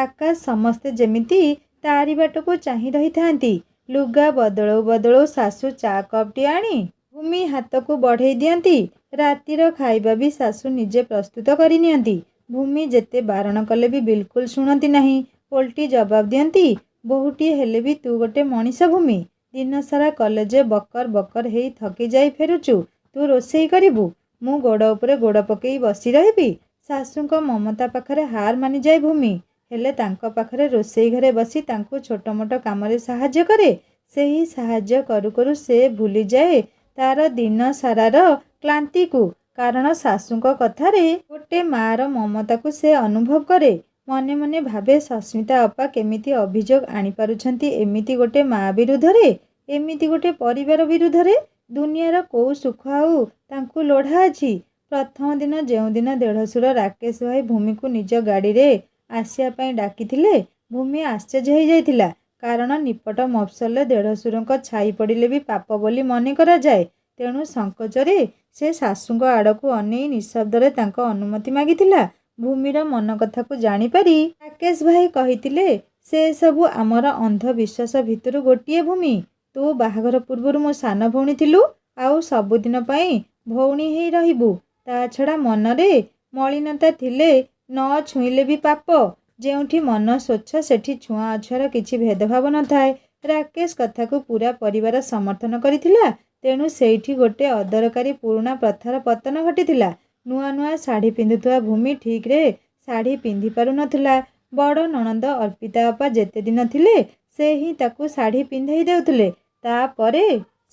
A: ଆକାଶ ସମସ୍ତେ ଯେମିତି ତାରି ବାଟକୁ ଚାହିଁ ରହିଥାନ୍ତି। ଲୁଗା ବଦଳଉ ବଦଳଉ ଶାଶୁ ଚା କପ୍ଟି ଆଣି ଭୂମି ହାତକୁ ବଢ଼େଇ ଦିଅନ୍ତି। ରାତିର ଖାଇବା ବି ଶାଶୁ ନିଜେ ପ୍ରସ୍ତୁତ କରି ନିଅନ୍ତି। ଭୂମି ଯେତେ ବାରଣ କଲେ ବି ବିଲକୁଲ ଶୁଣନ୍ତି ନାହିଁ। ଓଲଟି ଜବାବ ଦିଅନ୍ତି, ବୋହୂଟିଏ ହେଲେ ବି ତୁ ଗୋଟେ ମଣିଷ ଭୂମି। ଦିନସାରା କଲେଜ ବକର ବକର ହେଇ ଥକି ଯାଇ ଫେରୁଛୁ, ତୁ ରୋଷେଇ କରିବୁ, ମୁଁ ଗୋଡ଼ ଉପରେ ଗୋଡ଼ ପକେଇ ବସି ରହିବି। ଶାଶୁଙ୍କ ମମତା ପାଖରେ ହାର ମାନିଯାଏ ଭୂମି। ହେଲେ ତାଙ୍କ ପାଖରେ ରୋଷେଇ ଘରେ ବସି ତାଙ୍କୁ ଛୋଟ ମୋଟ କାମରେ ସାହାଯ୍ୟ କରେ। ସେହି ସାହାଯ୍ୟ କରୁ କରୁ ସେ ଭୁଲିଯାଏ ତାର ଦିନ ସାରାର କ୍ଳାନ୍ତିକୁ। କାରଣ ଶାଶୁଙ୍କ କଥାରେ ଗୋଟେ ମାଆର ମମତାକୁ ସେ ଅନୁଭବ କରେ। ମନେ ମନେ ଭାବେ ସସ୍ମିତା ଅପା କେମିତି ଅଭିଯୋଗ ଆଣିପାରୁଛନ୍ତି ଏମିତି ଗୋଟେ ମାଆ ବିରୁଦ୍ଧରେ, ଏମିତି ଗୋଟେ ପରିବାର ବିରୁଦ୍ଧରେ। ଦୁନିଆର କୋଉ ସୁଖ ଆଉ ତାଙ୍କୁ ଲୋଢ଼ା ଅଛି। ପ୍ରଥମ ଦିନ ଯେଉଁଦିନ ଦେଢ଼ଶୁର ରାକେଶ ଭାଇ ଭୂମିକୁ ନିଜ ଗାଡ଼ିରେ ଆସିବା ପାଇଁ ଡାକିଥିଲେ, ଭୂମି ଆଶ୍ଚର୍ଯ୍ୟ ହେଇଯାଇଥିଲା। କାରଣ ନିପଟ ମଫସଲରେ ଦେଢ଼ଶୁରଙ୍କ ଛାଇ ପଡ଼ିଲେ ବି ପାପ ବୋଲି ମନେ କରାଯାଏ। ତେଣୁ ସଙ୍କୋଚରେ ସେ ଶାଶୁଙ୍କ ଆଡ଼କୁ ଅନେଇ ନିଃଶବ୍ଦରେ ତାଙ୍କ ଅନୁମତି ମାଗିଥିଲା। ଭୂମିର ମନ କଥାକୁ ଜାଣିପାରି ରାକେଶ ଭାଇ କହିଥିଲେ, ସେ ସବୁ ଆମର ଅନ୍ଧବିଶ୍ୱାସ ଭିତରୁ ଗୋଟିଏ ଭୂମି। ତୁ ବାହାଘର ପୂର୍ବରୁ ମୋ ସାନ ଭଉଣୀ ଥିଲୁ, ଆଉ ସବୁଦିନ ପାଇଁ ଭଉଣୀ ହେଇ ରହିବୁ। ତା ଛଡ଼ା ମନରେ ମଳିନତା ଥିଲେ ନ ଛୁଇଁଲେ ବି ପାପ। ଯେଉଁଠି ମନ ସ୍ୱଚ୍ଛ ସେଠି ଛୁଆଁ ଅଛୁଆଁର କିଛି ଭେଦଭାବ ନଥାଏ। ରାକେଶ କଥାକୁ ପୁରା ପରିବାର ସମର୍ଥନ କରିଥିଲା। ତେଣୁ ସେଇଠି ଗୋଟେ ଅଦରକାରୀ ପୁରୁଣା ପ୍ରଥାର ପତନ ଘଟିଥିଲା। ନୂଆ ନୂଆ ଶାଢ଼ୀ ପିନ୍ଧୁଥିବା ଭୂମି ଠିକ୍ରେ ଶାଢ଼ୀ ପିନ୍ଧି ପାରୁନଥିଲା। ବଡ଼ ନଣନ୍ଦ ଅର୍ପିତା ଅପା ଯେତେ ଦିନ ଥିଲେ ସେ ହିଁ ତାକୁ ଶାଢ଼ୀ ପିନ୍ଧାଇ ଦେଉଥିଲେ। ତାପରେ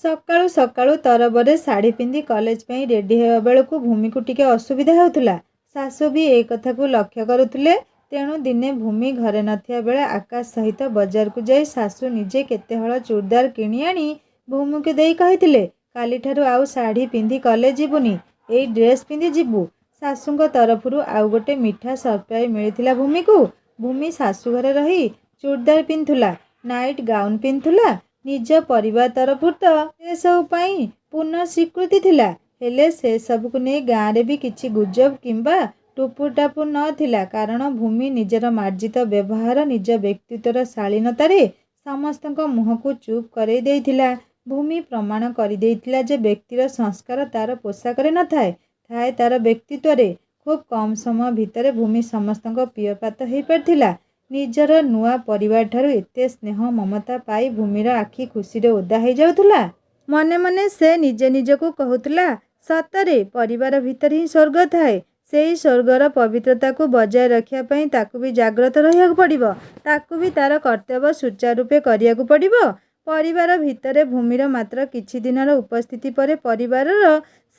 A: ସକାଳୁ ସକାଳୁ ତରବରରେ ଶାଢ଼ୀ ପିନ୍ଧି କଲେଜ ପାଇଁ ରେଡ଼ି ହେବା ବେଳକୁ ଭୂମିକୁ ଟିକେ ଅସୁବିଧା ହେଉଥିଲା। ଶାଶୁ ବି ଏ କଥାକୁ ଲକ୍ଷ୍ୟ କରୁଥିଲେ। ତେଣୁ ଦିନେ ଭୂମି ଘରେ ନଥିବା ବେଳେ ଆକାଶ ସହିତ ବଜାରକୁ ଯାଇ ଶାଶୁ ନିଜେ କେତେ ହଳ ଚୁଡ଼ିଦାର କିଣି ଆଣି ଭୂମିକୁ ଦେଇ କହିଥିଲେ, କାଲିଠାରୁ ଆଉ ଶାଢ଼ୀ ପିନ୍ଧି କଲେଜ ଯିବୁନି, ଏଇ ଡ୍ରେସ୍ ପିନ୍ଧି ଯିବୁ। ଶାଶୁଙ୍କ ତରଫରୁ ଆଉ ଗୋଟେ ମିଠା ସରପ୍ରାଇଜ୍ ମିଳିଥିଲା ଭୂମିକୁ। ଭୂମି ଶାଶୁଘରେ ରହି ଚୁଡ଼ିଦାର ପିନ୍ଧୁଥିଲା, ନାଇଟ୍ ଗାଉନ୍ ପିନ୍ଧୁଥିଲା। ନିଜ ପରିବାର ତରଫରୁ ତ ସେସବୁ ପାଇଁ ପୂର୍ଣ୍ଣ ସ୍ୱୀକୃତି ଥିଲା। ହେଲେ ସେସବୁକୁ ନେଇ ଗାଁରେ ବି କିଛି ଗୁଜବ କିମ୍ବା ଟୁପୁର ଟାପୁର ନଥିଲା। କାରଣ ଭୂମି ନିଜର ମାର୍ଜିତ ବ୍ୟବହାର, ନିଜ ବ୍ୟକ୍ତିତ୍ୱର ଶାଳୀନତାରେ ସମସ୍ତଙ୍କ ମୁହଁକୁ ଚୁପ୍ କରେଇ ଦେଇଥିଲା। ଭୂମି ପ୍ରମାଣ କରିଦେଇଥିଲା ଯେ ବ୍ୟକ୍ତିର ସଂସ୍କାର ତାର ପୋଷାକରେ ନଥାଏ, ଥାଏ ତାର ବ୍ୟକ୍ତିତ୍ୱରେ। ଖୁବ୍ କମ୍ ସମୟ ଭିତରେ ଭୂମି ସମସ୍ତଙ୍କ ପ୍ରିୟପାତ୍ର ହେଇପାରିଥିଲା। ନିଜର ନୂଆ ପରିବାରଠାରୁ ଏତେ ସ୍ନେହ ମମତା ପାଇ ଭୂମିର ଆଖି ଖୁସିରେ ଓଦା ହେଇଯାଉଥିଲା। ମନେ ମନେ ସେ ନିଜେ ନିଜକୁ କହୁଥିଲା, ସତରେ ପରିବାର ଭିତରେ ହିଁ ସ୍ୱର୍ଗ ଥାଏ। ସେଇ ସ୍ୱର୍ଗର ପବିତ୍ରତାକୁ ବଜାୟ ରଖିବା ପାଇଁ ତାକୁ ବି ଜାଗ୍ରତ ରହିବାକୁ ପଡ଼ିବ। ତାକୁ ବି ତାର କର୍ତ୍ତବ୍ୟ ସୁଚାରୁରୂପେ କରିବାକୁ ପଡ଼ିବ। ପରିବାର ଭିତରେ ଭୂମିର ମାତ୍ର କିଛି ଦିନର ଉପସ୍ଥିତି ପରେ ପରିବାରର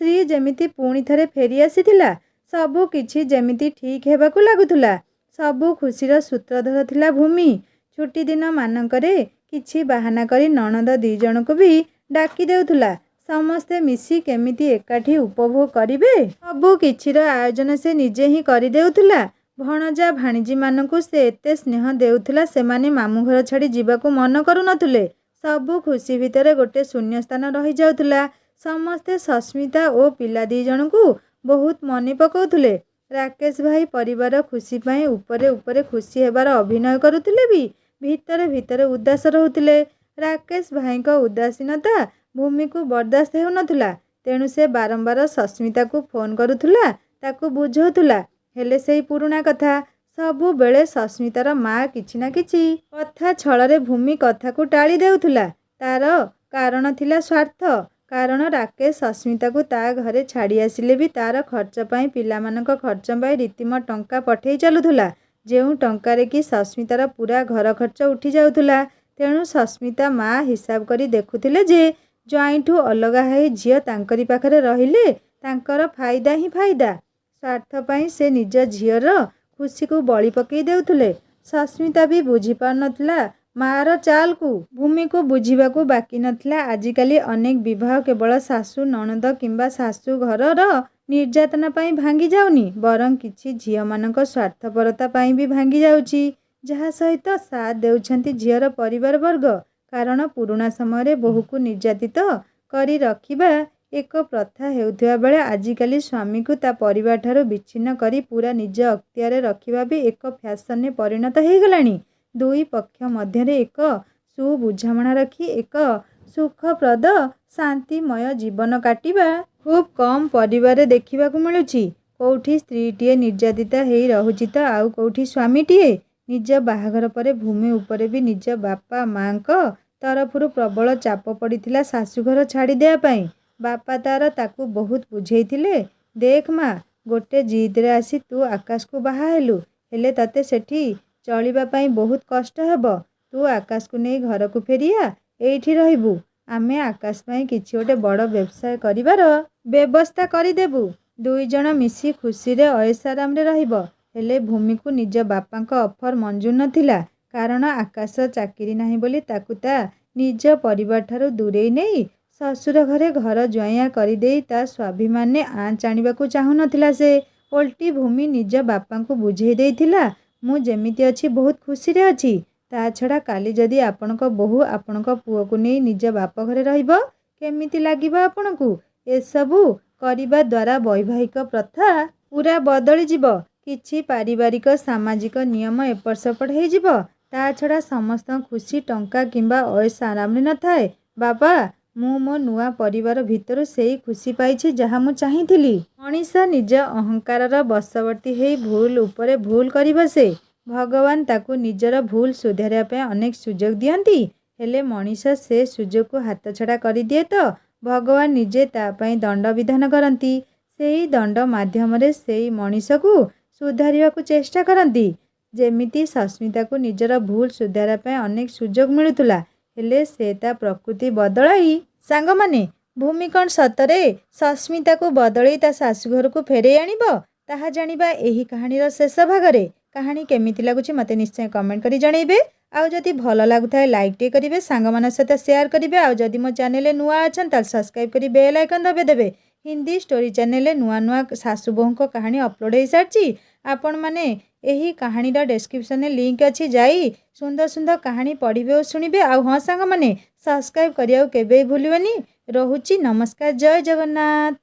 A: ଶ୍ରୀ ଯେମିତି ପୁଣି ଥରେ ଫେରି ଆସିଥିଲା। ସବୁ କିଛି ଯେମିତି ଠିକ୍ ହେବାକୁ ଲାଗୁଥିଲା। ସବୁ ଖୁସିର ସୂତ୍ରଧର ଥିଲା ଭୂମି। ଛୁଟି ଦିନ ମାନଙ୍କରେ କିଛି ବାହାନା କରି ନଣନ୍ଦ ଦି ଜଣଙ୍କୁ ବି ଡାକି ଦେଉଥିଲା। ସମସ୍ତେ ମିଶି କେମିତି ଏକାଠି ଉପଭୋଗ କରିବେ, ସବୁ କିଛିର ଆୟୋଜନ ସେ ନିଜେ ହିଁ କରିଦେଉଥିଲା। ଭଣଜା ଭାଣିଜୀମାନଙ୍କୁ ସେ ଏତେ ସ୍ନେହ ଦେଉଥିଲା, ସେମାନେ ମାମୁଁ ଘର ଛାଡ଼ି ଯିବାକୁ ମନ କରୁନଥିଲେ। ସବୁ ଖୁସି ଭିତରେ ଗୋଟେ ଶୂନ୍ୟସ୍ଥାନ ରହିଯାଉଥିଲା। ସମସ୍ତେ ସସ୍ମିତା ଓ ପିଲା ଦି ଜଣଙ୍କୁ ବହୁତ ମନେ ପକାଉଥିଲେ। ରାକେଶ ଭାଇ ପରିବାର ଖୁସି ପାଇଁ ଉପରେ ଉପରେ ଖୁସି ହେବାର ଅଭିନୟ କରୁଥିଲେ ବି ଭିତରେ ଭିତରେ ଉଦାସ ରହୁଥିଲେ। ରାକେଶ ଭାଇଙ୍କ ଉଦାସୀନତା ଭୂମିକୁ ବରଦାସ୍ତ ହେଉନଥିଲା। ତେଣୁ ସେ ବାରମ୍ବାର ସସ୍ମିତାକୁ ଫୋନ୍ କରୁଥିଲା, ତାକୁ ବୁଝଉଥିଲା। ହେଲେ ସେଇ ପୁରୁଣା କଥା। ସବୁବେଳେ ସସ୍ମିତାର ମା କିଛି ନା କିଛି କଥା ଛଳରେ ଭୂମି କଥାକୁ ଟାଳି ଦେଉଥିଲା। ତାର କାରଣ ଥିଲା ସ୍ୱାର୍ଥ। କାରଣ ରାକେଶ ସସ୍ମିତାକୁ ତା ଘରେ ଛାଡ଼ି ଆସିଲେ ବି ତାର ଖର୍ଚ୍ଚ ପାଇଁ, ପିଲାମାନଙ୍କ ଖର୍ଚ୍ଚ ପାଇଁ ରୀତିମତ ଟଙ୍କା ପଠେଇ ଚାଲୁଥିଲା। ଯେଉଁ ଟଙ୍କାରେ କି ସସ୍ମିତାର ପୁରା ଘର ଖର୍ଚ୍ଚ ଉଠି ଯାଉଥିଲା। ତେଣୁ ସସ୍ମିତା ମା ହିସାବ କରି ଦେଖୁଥିଲେ ଯେ ଜ୍ୱାଇଁଠୁ ଅଲଗା ହେଇ ଝିଅ ତାଙ୍କରି ପାଖରେ ରହିଲେ ତାଙ୍କର ଫାଇଦା ହିଁ ଫାଇଦା। ସ୍ୱାର୍ଥ ପାଇଁ ସେ ନିଜ ଝିଅର ଖୁସିକୁ ବଳି ପକେଇ ଦେଉଥିଲେ। ସସ୍ମିତା ବି ବୁଝିପାରୁନଥିଲା ମାଆର ଚାଲକୁ। ଭୂମିକୁ ବୁଝିବାକୁ ବାକି ନଥିଲା। ଆଜିକାଲି ଅନେକ ବିବାହ କେବଳ ଶାଶୁ ନଣନ୍ଦ କିମ୍ବା ଶାଶୁ ଘରର ନିର୍ଯାତନା ପାଇଁ ଭାଙ୍ଗି ଯାଉନି, ବରଂ କିଛି ଝିଅମାନଙ୍କ ସ୍ୱାର୍ଥପରତା ପାଇଁ ବି ଭାଙ୍ଗି ଯାଉଛି। ଯାହା ସହିତ ସାଥ ଦେଉଛନ୍ତି ଝିଅର ପରିବାର ବର୍ଗ। କାରଣ ପୁରୁଣା ସମୟରେ ବୋହୂକୁ ନିର୍ଯାତିତ କରି ରଖିବା ଏକ ପ୍ରଥା ହେଉଥିବା ବେଳେ ଆଜିକାଲି ସ୍ୱାମୀକୁ ତା ପରିବାରଠାରୁ ବିଚ୍ଛିନ୍ନ କରି ପୁରା ନିଜ ଅକ୍ତିଆରରେ ରଖିବା ବି ଏକ ଫ୍ୟାସନରେ ପରିଣତ ହେଇଗଲାଣି। ଦୁଇ ପକ୍ଷ ମଧ୍ୟରେ ଏକ ସୁବୁଝାମଣା ରଖି ଏକ ସୁଖପ୍ରଦ ଶାନ୍ତିମୟ ଜୀବନ କାଟିବା ଖୁବ୍ କମ୍ ପରିବାରରେ ଦେଖିବାକୁ ମିଳୁଛି। କୋଉଠି ସ୍ତ୍ରୀଟିଏ ନିର୍ଯାତିତା ହେଇ ରହୁଛି ତ ଆଉ କୋଉଠି ସ୍ୱାମୀଟିଏ। ନିଜ ବାହାଘର ପରେ ଭୂମି ଉପରେ ବି ନିଜ ବାପା ମାଙ୍କ ତରଫରୁ ପ୍ରବଳ ଚାପ ପଡ଼ିଥିଲା ଶାଶୁଘର ଛାଡ଼ିଦେବା ପାଇଁ। ବାପା ତାର ତାକୁ ବହୁତ ବୁଝେଇଥିଲେ। ଦେଖ ମା, ଗୋଟେ ଜିଦରେ ଆସି ତୁ ଆକାଶକୁ ବାହା ହେଲୁ, ହେଲେ ତତେ ସେଠି ଚଳିବା ପାଇଁ ବହୁତ କଷ୍ଟ ହେବ। ତୁ ଆକାଶକୁ ନେଇ ଘରକୁ ଫେରିଆ, ଏଇଠି ରହିବୁ। ଆମେ ଆକାଶ ପାଇଁ କିଛି ଗୋଟେ ବଡ଼ ବ୍ୟବସାୟ କରିବାର ବ୍ୟବସ୍ଥା କରିଦେବୁ। ଦୁଇଜଣ ମିଶି ଖୁସିରେ ଅଏସାରାମରେ ରହିବ। ହେଲେ ଭୂମିକୁ ନିଜ ବାପାଙ୍କ ଅଫର ମଞ୍ଜୁର ନଥିଲା। କାରଣ ଆକାଶ ଚାକିରି ନାହିଁ ବୋଲି ତାକୁ ତା ନିଜ ପରିବାରଠାରୁ ଦୂରେଇ ନେଇ ଶ୍ୱଶୁର ଘରେ ଘର ଜ୍ୱାଇଁଆ କରିଦେଇ ତା ସ୍ୱାଭିମାନରେ ଆଞ୍ଚ ଆଣିବାକୁ ଚାହୁଁନଥିଲା ସେ। ଓଲଟି ଭୂମି ନିଜ ବାପାଙ୍କୁ ବୁଝେଇ ଦେଇଥିଲା, ମୁଁ ଯେମିତି ଅଛି ବହୁତ ଖୁସିରେ ଅଛି। ତା ଛଡ଼ା କାଲି ଯଦି ଆପଣଙ୍କ ବୋହୂ ଆପଣଙ୍କ ପୁଅକୁ ନେଇ ନିଜ ବାପ ଘରେ ରହିବ, କେମିତି ଲାଗିବ ଆପଣଙ୍କୁ? ଏସବୁ କରିବା ଦ୍ୱାରା ବୈବାହିକ ପ୍ରଥା ପୁରା ବଦଳିଯିବ। କିଛି ପାରିବାରିକ ସାମାଜିକ ନିୟମ ଏପଟ ସେପଟ ହେଇଯିବ। ତା ଛଡ଼ା ସମସ୍ତଙ୍କ ଖୁସି ଟଙ୍କା କିମ୍ବା ଅଏସ ଆରାମରେ ନଥାଏ। ବାବା, ମୁଁ ମୋ ନୂଆ ପରିବାର ଭିତରୁ ସେଇ ଖୁସି ପାଇଛି ଯାହା ମୁଁ ଚାହିଁଥିଲି। ମଣିଷ ନିଜ ଅହଙ୍କାରର ବଶବର୍ତ୍ତୀ ହେଇ ଭୁଲ ଉପରେ ଭୁଲ କରି ବସେ। ଭଗବାନ ତାକୁ ନିଜର ଭୁଲ ସୁଧାରିବା ପାଇଁ ଅନେକ ସୁଯୋଗ ଦିଅନ୍ତି। ହେଲେ ମଣିଷ ସେ ସୁଯୋଗକୁ ହାତଛଡ଼ା କରିଦିଏ ତ ଭଗବାନ ନିଜେ ତା ପାଇଁ ଦଣ୍ଡ ବିଧାନ କରନ୍ତି। ସେଇ ଦଣ୍ଡ ମାଧ୍ୟମରେ ସେଇ ମଣିଷକୁ ସୁଧାରିବାକୁ ଚେଷ୍ଟା କରନ୍ତି। ଯେମିତି ସସ୍ମିତାକୁ ନିଜର ଭୁଲ ସୁଧାରିବା ପାଇଁ ଅନେକ ସୁଯୋଗ ମିଳୁଥିଲା, ହେଲେ ସେ ତା ପ୍ରକୃତି ବଦଳାଇ ସାଙ୍ଗମାନେ, ଭୂମି କ'ଣ ସତରେ ସସ୍ମିତାକୁ ବଦଳେଇ ତା ଶାଶୁଘରକୁ ଫେରେଇ ଆଣିବ? ତାହା ଜାଣିବା ଏହି କାହାଣୀର ଶେଷ ଭାଗରେ। କାହାଣୀ କେମିତି ଲାଗୁଛି ମୋତେ ନିଶ୍ଚୟ କମେଣ୍ଟ କରି ଜଣାଇବେ। ଆଉ ଯଦି ଭଲ ଲାଗୁଥାଏ ଲାଇକ୍ ଟିକେ କରିବେ, ସାଙ୍ଗମାନଙ୍କ ସହିତ ସେୟାର କରିବେ। ଆଉ ଯଦି ମୋ ଚ୍ୟାନେଲରେ ନୂଆ ଅଛନ୍ତି ତାହେଲେ ସବସ୍କ୍ରାଇବ୍ କରି ବେଲ୍ ଆଇକନ୍ ଦବାଇଦେବେ। ହିନ୍ଦୀ ଷ୍ଟୋରି ଚ୍ୟାନେଲରେ ନୂଆ ନୂଆ ଶାଶୁ ବୋହୂଙ୍କ କାହାଣୀ ଅପଲୋଡ଼ ହେଇସାରିଛି। ଆପଣମାନେ ଏହି କାହାଣୀର ଡେସ୍କ୍ରିପସନରେ ଲିଙ୍କ ଅଛି, ଯାଇ ସୁନ୍ଦର ସୁନ୍ଦର କାହାଣୀ ପଢ଼ିବେ ଓ ଶୁଣିବେ। ଆଉ ହଁ ସାଙ୍ଗମାନେ, ସବସ୍କ୍ରାଇବ୍ କରିବାକୁ କେବେ ଭୁଲିବେନି। ରହୁଛି, ନମସ୍କାର, ଜୟ ଜଗନ୍ନାଥ।